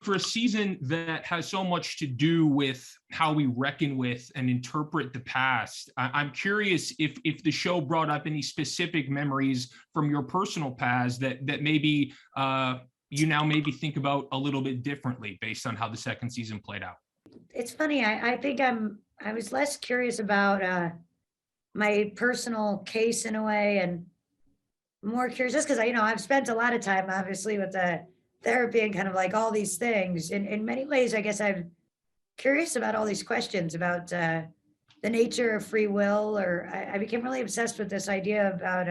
for a season that has so much to do with how we reckon with and interpret the past, I'm curious if the show brought up any specific memories from your personal past that maybe you now maybe think about a little bit differently based on how the second season played out. It's funny. I think I was less curious about my personal case in a way, and more curious just because I've spent a lot of time obviously with the therapy and kind of like all these things. In many ways, I guess I'm curious about all these questions about the nature of free will, or I became really obsessed with this idea about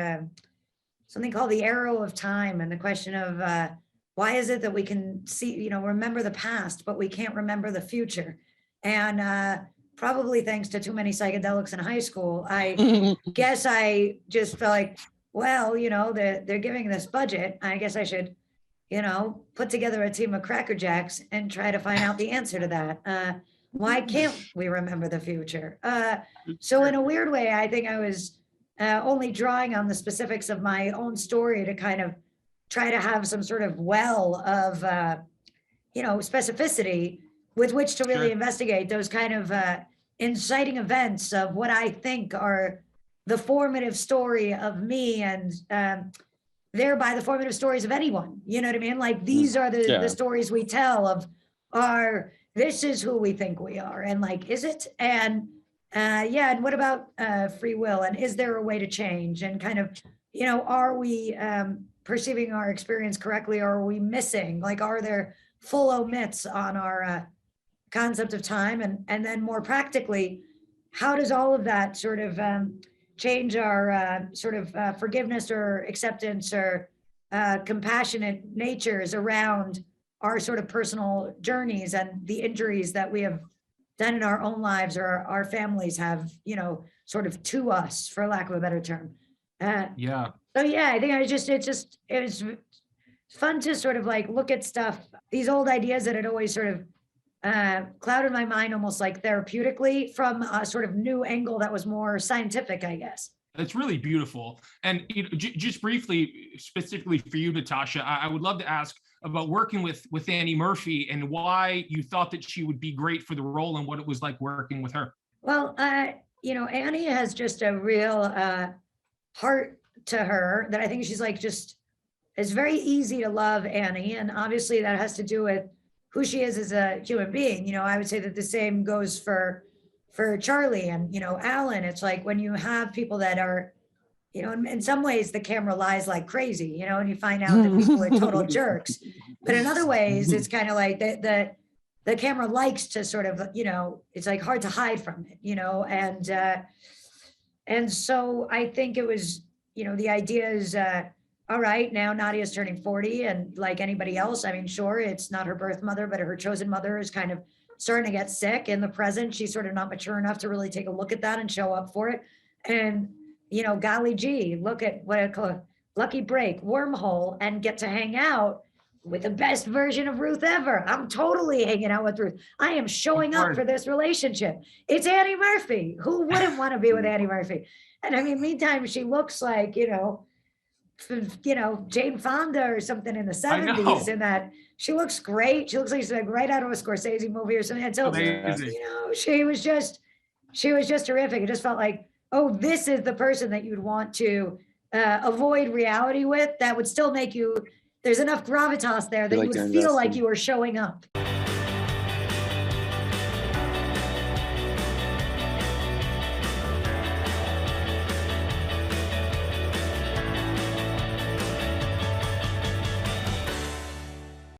something called the arrow of time, and the question of why is it that we can see, remember the past, but we can't remember the future? And probably thanks to too many psychedelics in high school, I guess I just felt like, well, they're giving this budget. I guess I should put together a team of Cracker Jacks and try to find out the answer to that. Why can't we remember the future? So in a weird way, I think I was only drawing on the specifics of my own story to kind of try to have some sort of well of, specificity with which to really investigate those kind of inciting events of what I think are the formative story of me, and thereby the formative stories of anyone. You know what I mean? Like, these are the stories we tell of this is who we think we are. And like, is it? And and what about free will? And is there a way to change? And kind of, are we perceiving our experience correctly, or are we missing? Like, are there full omits on our concept of time? And then more practically, how does all of that sort of change our forgiveness or acceptance or compassionate natures around our sort of personal journeys and the injuries that we have done in our own lives, or our families have, sort of to us, for lack of a better term. So I think it was fun to sort of like look at stuff, these old ideas that had always sort of clouded my mind almost like therapeutically from a sort of new angle that was more scientific, I guess. That's really beautiful. And just briefly, specifically for you, Natasha, I would love to ask about working with Annie Murphy and why you thought that she would be great for the role and what it was like working with her. Well, Annie has just a real heart to her that I think she's like it's very easy to love Annie. And obviously that has to do with who she is as a human being. I would say that the same goes for Charlie and, Alan. It's like when you have people that are, in some ways the camera lies like crazy, and you find out that people are total jerks. But in other ways, it's kind of like the camera likes to sort of, it's like hard to hide from it, and so I think it was, the idea is, all right, now Nadia's turning 40, and like anybody else, I mean, sure, it's not her birth mother, but her chosen mother is kind of starting to get sick. In the present, she's sort of not mature enough to really take a look at that and show up for it. And, golly gee, look at what I call a lucky break, wormhole, and get to hang out with the best version of Ruth ever. I'm totally hanging out with Ruth. I am showing up for this relationship. It's Annie Murphy. Who wouldn't want to be with Annie Murphy? And I mean, meantime, she looks like, Jane Fonda or something in the 70s, and that she looks great. She looks like she's like right out of a Scorsese movie or something. And so, she was just terrific. It just felt like, oh, this is the person that you'd want to avoid reality with, that would still make you, there's enough gravitas there that you would feel like you were showing up.